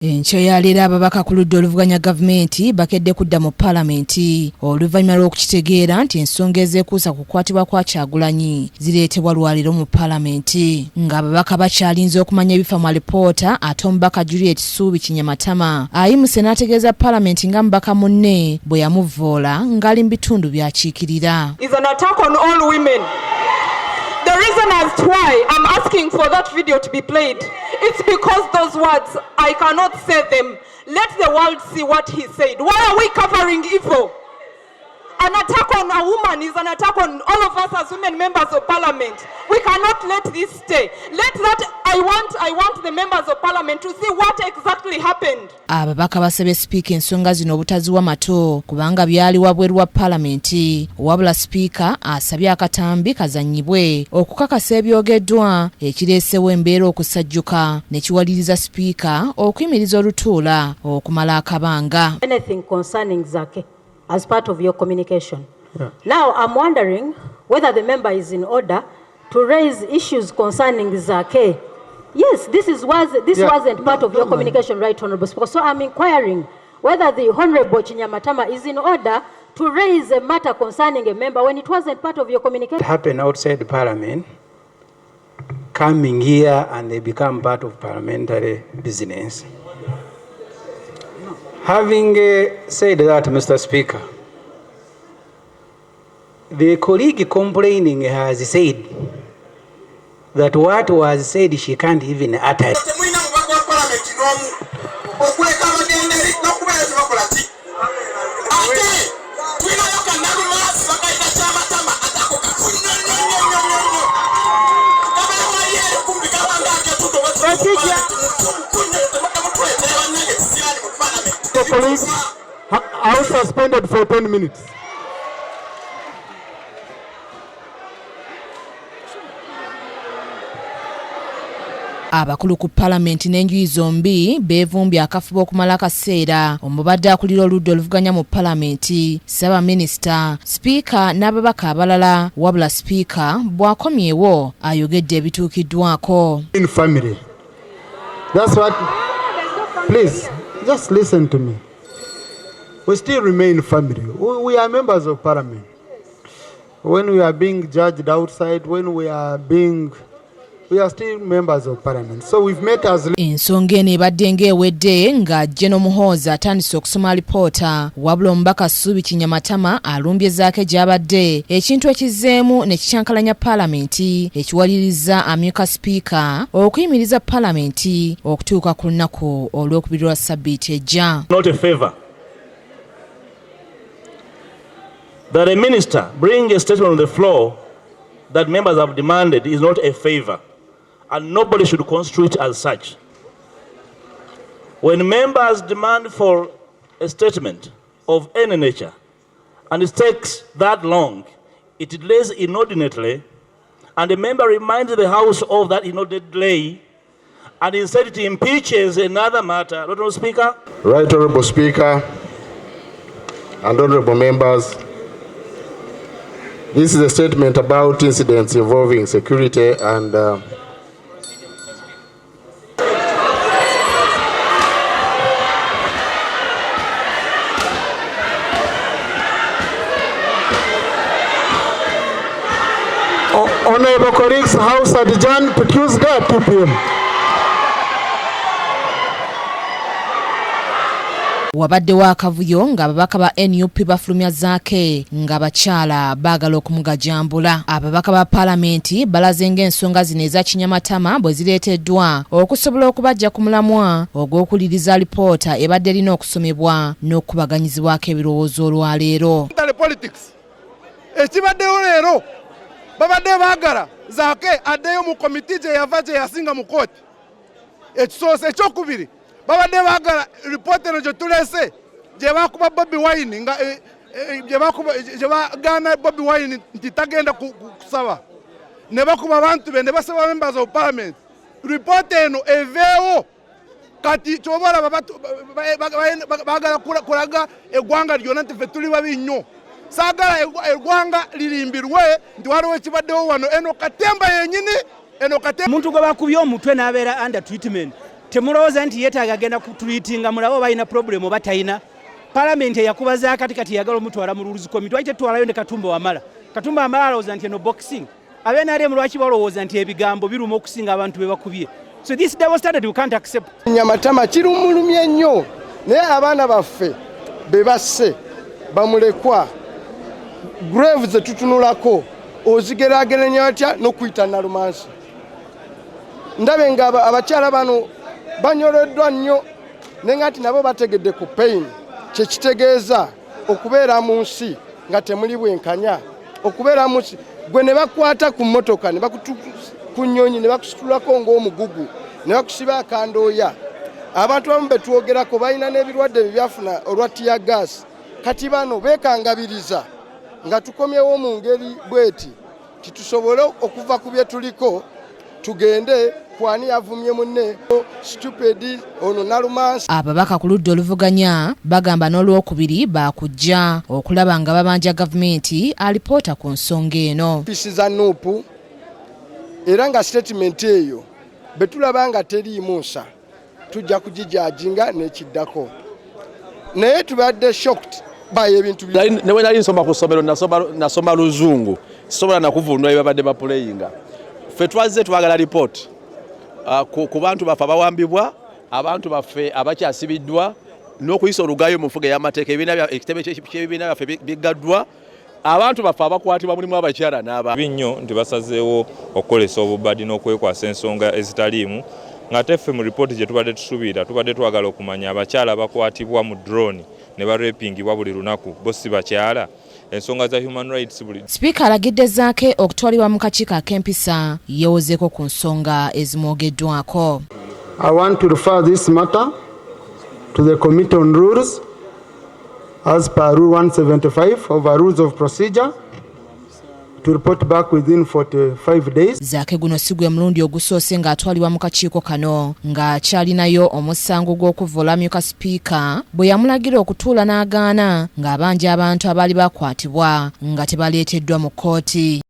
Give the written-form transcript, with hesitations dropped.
Enkya ya leero ababaka ku ludda oluvuganya gavumenti bakedde kudda mu paalamenti oluvannyuma lw'okukitegeera nti ensonga ezeekuusa ku kukwatibwa kwa Kyagulanyi zireetebwa lwaleero mu paalamenti ng'ababaka bakyalinze okumanya ebifa mu alipoota ate omubaka Juliet Suubi Kinyamatama ayimuse n'ategeeza paalamenti nga mubaka munne bwe yamuvvoola ng'ali mu bitundu byakiikirira. Is an attack on all women. The reason as to why I'm asking for that video to be played, it's because those words, I cannot say them. Let the world see what he said. Why are we covering evil? An attack on a woman is an attack on all of us as women members of parliament. We cannot let this stay. Let that, I want the members of parliament to see what exactly happened. Ababaka basabye sipiika ensonga zino obutaziwa mato kubanga byali wabweru wa paalamenti wabula sipiika asabye akatambi kazannyibwe okukakasa ebyogeddwa ekireesewo embeera okusajjuka ne kiwaliriza sipiika okuyimiriza olutuula okumala akabanga. Anything concerning Zaake as part of your communication. Yeah. Now I'm wondering whether the member is in order to raise issues concerning Zaake. Yes, this wasn't part of your communication, right, Honorable Speaker. So I'm inquiring whether the Honorable Kinyamatama is in order to raise a matter concerning a member when it wasn't part of your communication. It happened outside Parliament, coming here and they become part of parliamentary business. Having said that, Mr. Speaker, the colleague complaining has said that what was said she can't even utter. The colleagues are suspended for 10 minutes. Abakulu ku paalamenti n'enjuyi zombi beevumbye akafuba okumala akaseera omubadde akulira oludda oluvuganya mu paalamenti Ssaabaminisita, sipiika n'ababaka abalala wabula sipiika bw'akomyewo ayogedde ebituukiddwako. In family. That's what. Please, just listen to me. We still remain family. We are members of parliament. When we are being judged outside, we are still members of parliament. So we've met as ensonga eno ebadde ng'ewedde nga General Muhoozi atandise okusoma alipoota wabula omubaka Suubi Kinyamatama alumbye Zaake gy'abadde ekintu ekizzeemu ne kikyankalanya paalamenti ekiwaliriza amyuka sipiika okuyimiriza paalamenti okutuuka ku lunaku olw'okubiri lwa ssabbiiti ejja. Not a favor that a minister bring a statement on the floor that members have demanded is not a favor. And nobody should construe it as such. When members demand for a statement of any nature, and it takes that long, it delays inordinately, and the member reminds the House of that inordinate delay, and instead it impeaches another matter. Honourable Speaker. Right, Honourable Speaker, and honourable members, this is a statement about incidents involving security and Honorable colleagues, House adjourned to Tuesday at 2 p.m. Wabaddewo akavuyo ng'ababaka ba NUP bafulumya Zaake ng'abakyala baagala okumugajambula. Ababaka ba paalamenti balaze ng'ensonga zino eza Kinyamatama bwe zireeteddwa okusobola okubajja ku mulamwa ogw'okuliriza alipoota ebadde erina okusomebwa n'okubaganyizibwako ebirowoozo olwaleero. Ekibaddewo leero babadde baagala Zaake addeyo mu komiti gye yava gye yasinga mu kooti. Ekisoose ekyokubiri babadde baagala ripoota eno gye tuleese gye bakuba Bobi Wine nga gye bagaana Bobi Wine nti tagenda kusaba ne bakuba abantu be ne basaba members of parliament. Ripoota eno eveewo kati kyobola baagala kulaga eggwanga lyonna nti ffe tuli babi nnyo. Saagala eggwanga lirimbirwe nti waliwo ekibaddewo wano eno katemba yennyini eno katemba. Omuntu gwe bakubye omutwe n'abeera under treatment temulowooza nti yeetaaga agenda kutuliitinga mulabo balina problem oba talina. Palamenti yakubaza kati yagala omutwala mu rules committee lwaki tetwalayo ne Katumba Wamala alowooza nti eno boxing abenaremu lwaki balowooza nti ebigambo biruma okusinga abantu be bakubye. So this double standard we can't accept. Kinyamatama kirumulumye nnyo naye abaana baffe be basse bamulekwa grave ze tutunulako ozigerageranya atya n'okuyita Nalumansi. Ndabe nga abakyala bano banyoleddwa nnyo nengati nabo bategedde ku pain kyekitegeeza okubeera mu nsi nga temuli bwenkanya okubeera mu nsi gwe ne bakwata ku mmotoka ne ku nnyonyi ne bakusitulako ng'omugugu ne bakusiba akandooya. Abantu abamu betwogerako balina n'ebirwadde byafuna olwa tear gas kati bano beekangabiriza nga tukomyewo mu ngeri bweti titusobole okuva ku bye tuliko tugende kwani yavumye munne stupid ono Nalumansi. Ababaka ku ludda oluvuganya bagamba n'olwokubiri bakujja okulaba nga babanja gavumenti alipoota ku nsonga eno. Pisi za Nuupu era nga statement eyo betulaba nga teriimu nsa tujja kugijajinga n'ekiddako naye tubadde shocked by ebintu newe nali nsoma ku ssomero nasoma Luzungu sobola nakuvunula babadde bapuleyinga ffe twazze twagala report ku bantu baffe abawambibwa abantu baffe abakyasibiddwa n'okuyisa olugayo mu nfuga y'amateeka ekitebe ky'ebibiina byaffe bigaddwa abantu baffe abakwatibwa mulimu abakyala n'aba binnyo nti basazeewo okukolesa obubadi n'okwekwasa ensonga ezitaliimu ng'ate ffe mu ripooti gye tubadde tusuubira tubadde twagala okumanya abakyala abakwatibwa mu drone ne barepingibwa buli lunaku bo si bakyala ensonga za human rights buli. Sipiika alagidde Zaake okutwalibwa mu kakiiko ak'empisa yeewozeeko ku nsonga ezimwogeddwako. I want to refer this matter to the Committee on Rules as per Rule 175 of our Rules of Procedure to report back within 45 days. Zaake guno si gwe mulundi ogusoose ng'atwalibwa mu kakiiko kano ng'akyalinayo omusango gw'okuvoolamyuka sipiika bwe yamulagira okutuula n'agaana ng'abanja abantu abaali bakwatibwa nga tebaleeteddwa mu kkooti.